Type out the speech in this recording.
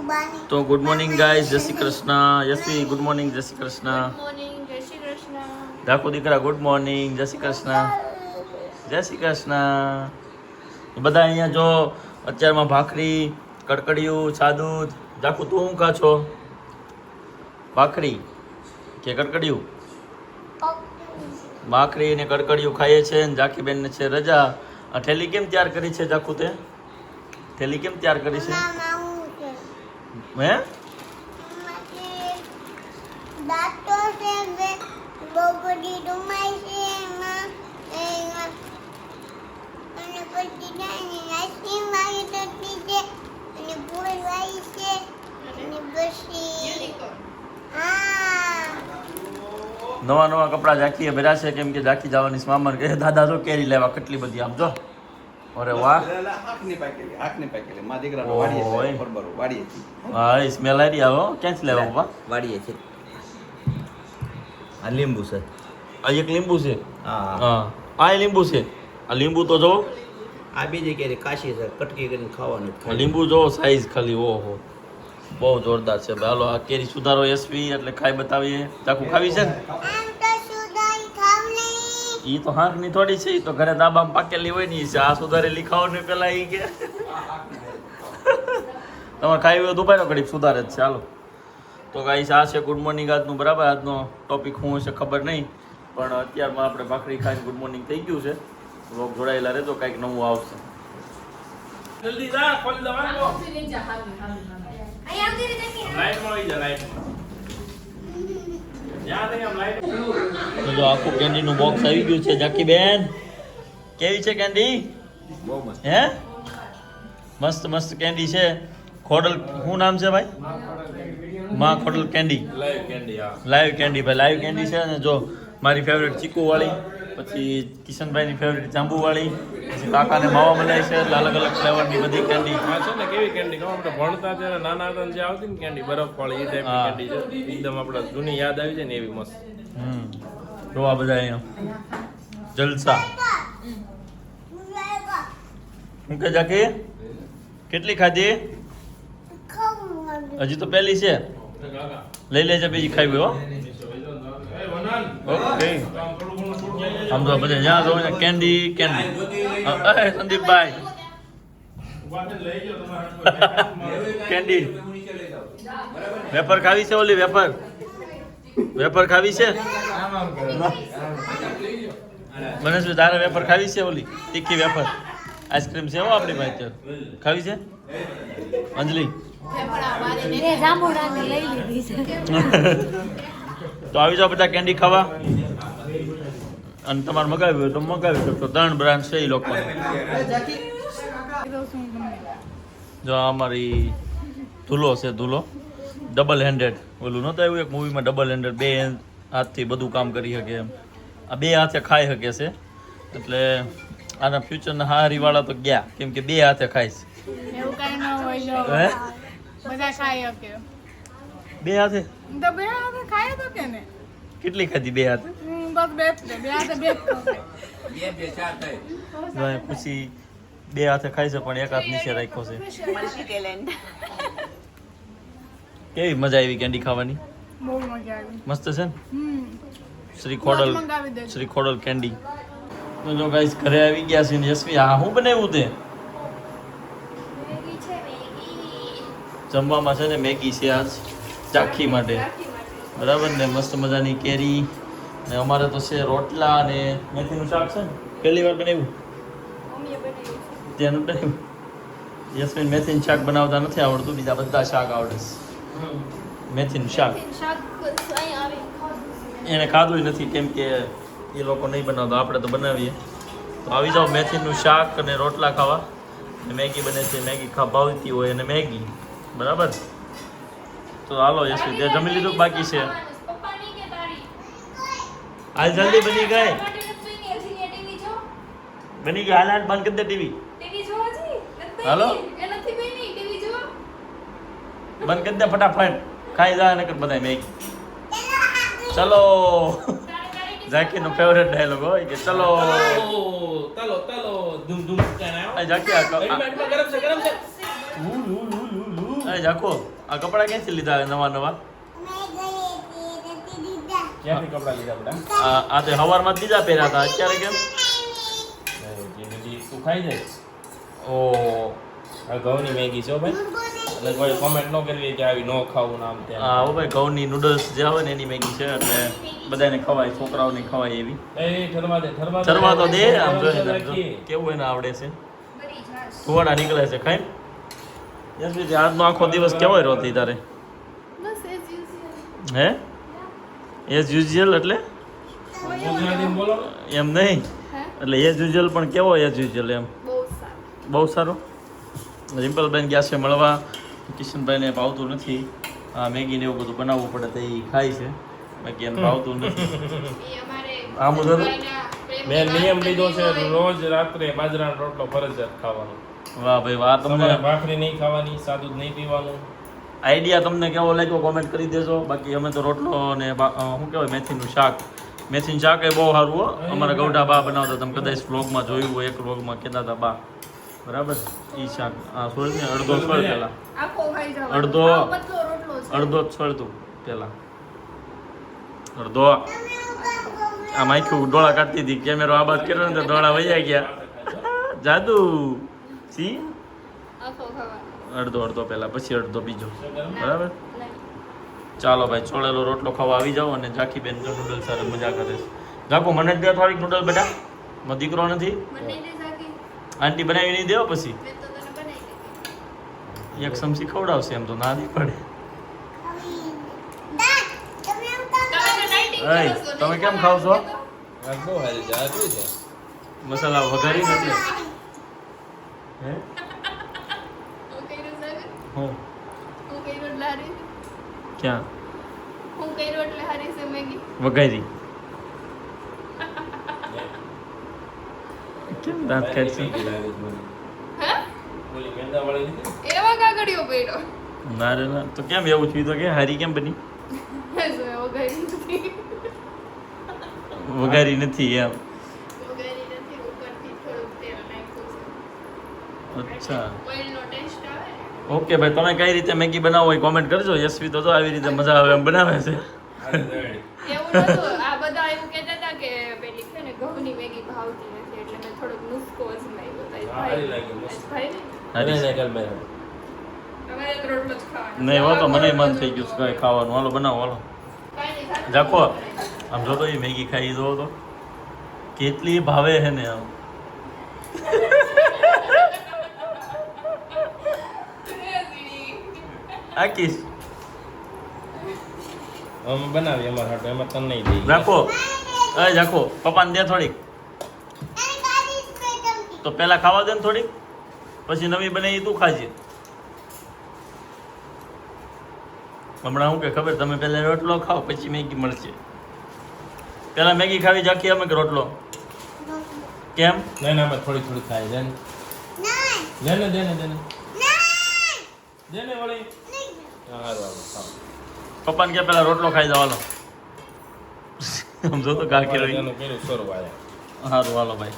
તો good morning guys, જય Shri Krishna. Yashvi good morning, જય શ્રી કૃષ્ણ. ધાકુ દીકરા ગુડ મોર્નિંગ, જય શ્રી કૃષ્ણ. જય શ્રી કૃષ્ણ. બધા અહીંયા જો અત્યારમાં ભાખરી, કડકડિયું, સાદું. ધાકુ તું શું ખા છો? ભાખરી કે કડકડિયું? ભાખરી ને કડકડિયું ખાઈએ છે. જાકીબેન ને છે રજા. આ થેલી કેમ તૈયાર કરી છે જાકુ? તે થેલી કેમ તૈયાર કરી છે? હે નવા નવા કપડા જાકીએ ભર્યા છે, કેમ કે જાકી જવાની મામા કહે દાદા તો કેરી લેવા કેટલી બધી. આમ જો, અરે વાહ, હા સ્મેલ આવી આવો. ક્યાંથી લેવા પપ્પા? વાડીએ છે. આ લીંબુ છે. આ એક લીંબુ છે. હા, આ લીંબુ છે. આ લીંબુ તો જો, આ બીજી કેરી કાશી છે, કટકી કરીને ખાવાનું. લીંબુ જો સાઈઝ ખાલી, ઓહો બહુ જોરદાર છે. હાલો આ કેરી સુધારો એસવી એટલે ખાઈ બતાવીએ. ચાકુ ખાવી છે ને? ઈ તો હાંક ની થોડી છે, ઈ તો ઘરે દાબામાં પાકેલી હોય ને. આ સુધારેલી ખાઓ ને પેલા ઈ કે તમારે ખાઈ હોય દુપાઈ નો ઘડીક સુધારે જ છે. હાલો તો ગાઈસ, આ છે ગુડ મોર્નિંગ આજનું. બરાબર, આજનો ટોપિક શું હશે ખબર નહીં, પણ અત્યારમાં આપણે ભાખરી ખાઈને ગુડ મોર્નિંગ થઈ ગયું છે. લોક જોડાયેલા રહેજો, કાંઈક નવું આવશે. જલ્દી જા, ખોલી દો. તો આખું કેન્ડી નું બોક્સ આવી ગયું છે. જાકી બેન કેવી છે કેન્ડી? બહુ મસ્ત. હે મસ્ત મસ્ત કેન્ડી છે. ખોડલ શું નામ છે ભાઈ? માં ખોડલ કેન્ડી. Live candy. હા, લાઈવ કેન્ડી ભાઈ, લાઈવ કેન્ડી છે. અને જો મારી ફેવરેટ ચીકુ વાળી, પછી કિશનભાઈની ફેવરેટ જાંબુ વાળી, પછી કાકાને માવા મલાઈ છે. એટલે અલગ અલગ ફ્લેવરની બધી કેન્ડી. હા છે ને, કેવી કેન્ડી ખબર? આપણે ભણતા ત્યારે નાના હતા જે આવતી ને કેન્ડી બરફ વાળી, એ ટાઈપની કેન્ડી છે. એકદમ આપણે જૂની યાદ આવી જાય ને એવી મસ્ત. જો આ બધા અહીંયા જલસા. હું કે જાકે કેટલી ખાધી? હજી તો પહેલી છે. લઈ લેજે, બીજી ખાવી હો. ઓકે, આમ તો બધા જ્યાં જો કેન્ડી કેન્ડી. સંદીપભાઈ કેન્ડી વેફર ખાવી છે? ઓલી વેફર વેફર ખાવી છે? મનેશ તારે વેફર ખાવી છે? ઓલી તીખી વેફર આઈસ્ક્રીમ છે હો આપણી પાસે, ખાવી છે? અંજલિ તો આવી જાઓ બધા કેન્ડી ખાવા. અને તમારે મગાવી હોય તો મગાવી શકશો. 3 બ્રાન્ડ છે એ લોકો. જો અમારી ધૂલો છે, ધૂલો ડબલ હેન્ડેડ. ઓલું નહોતું આવ્યું એક મૂવીમાં, ડબલ હેન્ડેડ, 2 હાથથી બધું કામ કરી શકે એમ. આ 2 હાથે ખાઈ શકે છે. એટલે આના ફ્યુચરના હારીવાળા તો ગયા, કેમ કે 2 હાથે ખાઈશ. એવું કઈ ન હોય, બધા ખાઈ શકે. 2 હાથે તો 2 હાથે ખાઈ તો કે ને? કેટલી ખાધી 2 હાથે? બસ 2 હાથે 2 પછી 2 હાથે ખાઈ છે, પણ 1 હાથ નીચે રાખ્યો છે. કેવી મજા આવી કેન્ડી ખાવાની? બહુ મજા આવી. મસ્ત છે ને? શ્રી ખોડલ કેન્ડી. તો જો ગાઈસ ઘરે આવી ગયા છે ને યશવી, આ શું બનાવ્યું તે? જમવામાં છે ને મેગી છે આજ ચાખી માટે. બરાબર ને? મસ્ત મજાની કેરી ને અમારે તો છે રોટલા અને મેથીનું શાક છે ને. પહેલી વાર બનાવ્યું? ત્યાંનું બનાવ્યું. યશવીન મેથીનું શાક બનાવતા નથી આવડતું, બીજા બધા શાક આવડે છે. મેથીનું શાક એને ખાધું નથી, કેમ કે એ લોકો નહીં બનાવતા, આપણે તો બનાવીએ. તો આવી જાઓ મેથીનું શાક અને રોટલા ખાવા. મેગી બને છે, મેગી ભાવતી હોય અને મેગી. બરાબર, તો હાલો યશવી, તે જમી લીધું બાકી છે? હાલ જલ્દી બની ગઈ. બની ગઈ, હાલ બંધ કરી દે ટીવી. હાલો બંધ કરી દે ફટાફટ. ખાઈ જા નકર બધા મેગી. ચલો, જાકીનો ફેવરેટ ડાયલોગ હોય કે ચલો તલો તલો ધૂમ ધૂમ જાકી ગરમ છે જાકો આ કપડા ક્યાંથી લીધા નવા નવા? ક્યાંથી કપડાં લીધા બધા? આ તે હવારમાં જ બીજા પહેર્યા હતા, અત્યારે કેમ? જિંદગી તું ખાઈ જાય. ઓ આ ઘઉંની મેગી છે હો ભાઈ. એટલે કોઈ કોમેન્ટ ન કરવી કે આવી ન ખાવું નામ તેમ. હા હો ભાઈ, ઘઉંની નૂડલ્સ જે આવે ને એની મેગી છે, એટલે બધાને ખવાય, છોકરાઓને ખવાય એવી. એ ઠરવા દે. ચરવા તો દે, આમ જોઈએ તો રાખીએ. કેવું એને આવડે છે. ધુવાડા નીકળે છે ખાઈ. યશવી આજનો આખો દિવસ કેવો રહ્યો હતી તારે? બસ as usual. હે એઝ યુઝ્યુઅલ એટલે ગુજરાતીમાં બોલો. એમ નહીં, હે? એટલે એઝ યુઝ્યુઅલ પણ કેવો એઝ યુઝ્યુઅલ એમ? બહુ સારું. બહુ સારો. રિમ્પલબેન ગયા છે મળવા, કિશનભાઈને ભાવતું નથી આ મેગી ને એવું બધું બનાવવું પડે તો એ ખાય છે, બાકી એને ભાવતું નથી. એ અમારે આ મુજબ મેં નિયમ લીધો છે રોજ રાત્રે બાજરાનો રોટલો ફરજિયાત ખાવાનો. વાહ ભાઈ વાહ, તમારે તમને ભાખરી નહીં ખાવાની, સાદું જ નહીં પીવાનું. આઈડિયા તમને કેવો લાગ્યો કોમેન્ટ કરી દેજો. બાકી અમે તો રોટલો ને શું કહેવાય મેથીનું શાક, મેથીનું શાક એ બહુ સારું હો. અમારા ગૌઢા બા બનાવતા, તમે કદાચ વ્લોગમાં જોયું હોય, એક વ્લોગમાં કહેતા હતા બા, બરાબર? એ શાક આ સોળ ને અડધો સોળ પહેલા, આખો ખાઈ જવાનો. અડધો. આવો પતલો રોટલો છે. અડધો જ સોળ તું પહેલા, અડધો. આમ આખું ડોળા કાઢતી હતી, કેમેરો આ બાદ કર્યો ને તો ડોળા વહી ગયા. જાદુ સી આખો ખાવાનો. અડધો અડધો પહેલા, પછી અડધો બીજો, બરાબર? ચાલો ભાઈ, છોડેલો રોટલો ખાવા આવી જાઓ. અને જાખી બેન તો નૂડલ સાથે મજા કરે છે. જાખો મને જ દે થોડીક નૂડલ બેટા, મારો દીકરો નથી. બનાવી દે જાકી. આંટી બનાવી નહીં દેવો પછી મેં તો તને બનાવી દીધી. એક સમસી ખવડાવશે, એમ તો ના નહીં પડે. તમે તો dieting કરો એય, છો, તમે નહીં કેમ ખાવા ખાવ છો? આવે તો? આ બહુ સારી છે. આ શું છે? મસાલા વઘારી નથી. હે હું કર્યું જાકી? હું હું કર્યું એટલે હારી છે. ક્યાં હું કર્યું એટલે હારી છે મેગી. વઘારી? કેમ દાંત કાઢશે? મેગી લાગે છે મને. હે? ઓલી મેંદાવાળી લીધી? એવા કાગળિયો પડ્યો. ના રે ના, તો કેમ એવું થયું? તો કે હારી કેમ બની? વઘારી નથી. વઘારી નથી એમ? વઘારી નથી, ઉપરથી થોડુંક તેલ નાખ્યું છે. અચ્છા, ઓઇલનો ટેસ્ટ આવે ને. ઓકે ભાઈ, તમે કઈ રીતે મેગી બનાવો એ કોમેન્ટ કરજો. યશવી તો જો આવી રીતે મજા આવે એમ બનાવે છે. આ રેડી. એવું નતું. આ બધા એવું કહેતા હતા કે પેલી છે ને ઘઉંની મેગી ભાવતી નથી, એટલે મેં થોડોક નુસ્ખો અજમાવ્યો. તો એ હા, સારી લાગી, મસ્ત. ભાઈ ને હારી છે. કર ભાઈ. તમારે એક રોટલો જ ખાવાનો. નહીં હો, તો મને મન થઈ ગયું છે કાંઈ ખાવાનું. હાલો બનાવો, હાલો. કાંઈ નહીં, ખાતું જાખો બનાવી. આમ જો તો એ મેગી ખાઈ દો તો કેટલી ભાવે છે ને આમ. આકીશ અમે બનાવી અમારા હાટુ, એમાં તને નહીં દઈ. રાખો, અરે રાખો, પપ્પાને દે થોડીક. તો પેલા ખાવા દે ને થોડીક, પછી નવી બનાવી તું ખાજે. હમણાં હું કે ખબર, તમે પહેલા રોટલો ખાઓ પછી મેગી મળશે. પેલા મેગી ખાવી જાખી અમે કે રોટલો? કેમ? ના ના, અમે થોડી થોડી ખાઈ દે ને. દેને દેને દેને દેને વળી. હા, હારું, હારું, ખાઓ. પપ્પાને કે પેલા રોટલો ખાઈ જવાનો. સમજો તો કાકી રહી. એનું પેલું સ્વરૂપ આયા. સારું હાલો ભાઈ.